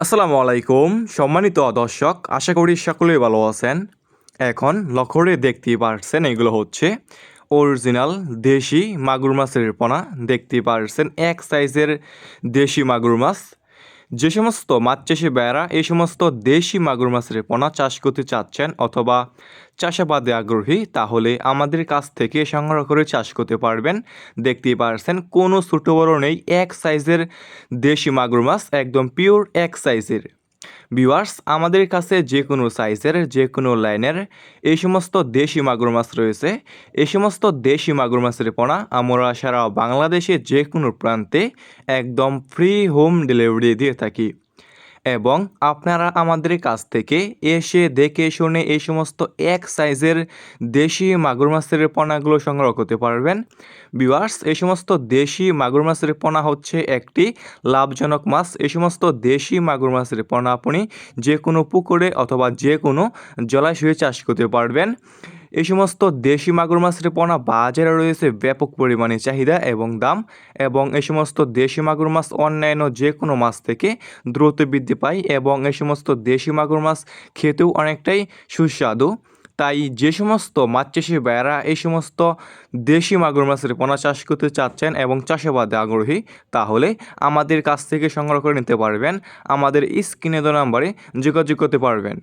আসসালামু আলাইকুম সম্মানিত দর্শক, আশা করি সকলেই ভালো আছেন। এখন লক্ষ্য করে দেখতেই পারছেন এগুলো হচ্ছে অরিজিনাল দেশি মাগুর মাছের পোনা। দেখতেই পারছেন এক সাইজের দেশি মাগুর মাছ। যে সমস্ত মাছ চাষি ভাইয়েরা এই সমস্ত দেশি মাগুর মাছের পোনা চাষ করতে চাচ্ছেন অথবা চাষাবাদে আগ্রহী, তাহলে আমাদের কাছ থেকে সংগ্রহ করে চাষ করতে পারবেন। দেখতেই পারছেন কোনো ছোটো বড়ো নেই, এক সাইজের দেশি মাগুর মাছ, একদম পিওর এক সাইজের। ভিউয়ার্স, আমাদের কাছে যে কোনো সাইজের যে কোনো লাইনের এই সমস্ত দেশি মাগুর মাছ রয়েছে। এই সমস্ত দেশি মাগুর মাছের পোনা আমরা সারা বাংলাদেশে যে কোনো প্রান্তে একদম ফ্রি হোম ডেলিভারি দিয়ে থাকি এবং আপনারা আমাদের কাছ থেকে এসে দেখে শুনে এই সমস্ত এক সাইজের দেশি মাগুর মাছের পোনাগুলো সংগ্রহ করতে পারবেন। ভিউয়ার্স, এই সমস্ত দেশি মাগুর মাছের পোনা হচ্ছে একটি লাভজনক মাছ। এই সমস্ত দেশি মাগুর মাছের পোনা আপনি যে কোনো পুকুরে অথবা যে কোনো জলাশয়ে চাষ করতে পারবেন। এই সমস্ত দেশি মাগুর মাছের পোনা বাজারে রয়েছে ব্যাপক পরিমাণে চাহিদা এবং দাম, এবং এই সমস্ত দেশি মাগুর মাছ অন্যান্য যে কোনো মাছ থেকে দ্রুত বৃদ্ধি পায় এবং এই সমস্ত দেশি মাগুর মাছ খেতেও অনেকটাই সুস্বাদু। তাই যে সমস্ত মাছ চাষি ভাইয়েরা এই সমস্ত দেশি মাগুর মাছের পোনা চাষ করতে চাচ্ছেন এবং চাষাবাদে আগ্রহী, তাহলে আমাদের কাছ থেকে সংগ্রহ করে নিতে পারবেন। আমাদের স্ক্রিনে দেওয়া নাম্বারে যোগাযোগ করতে পারবেন।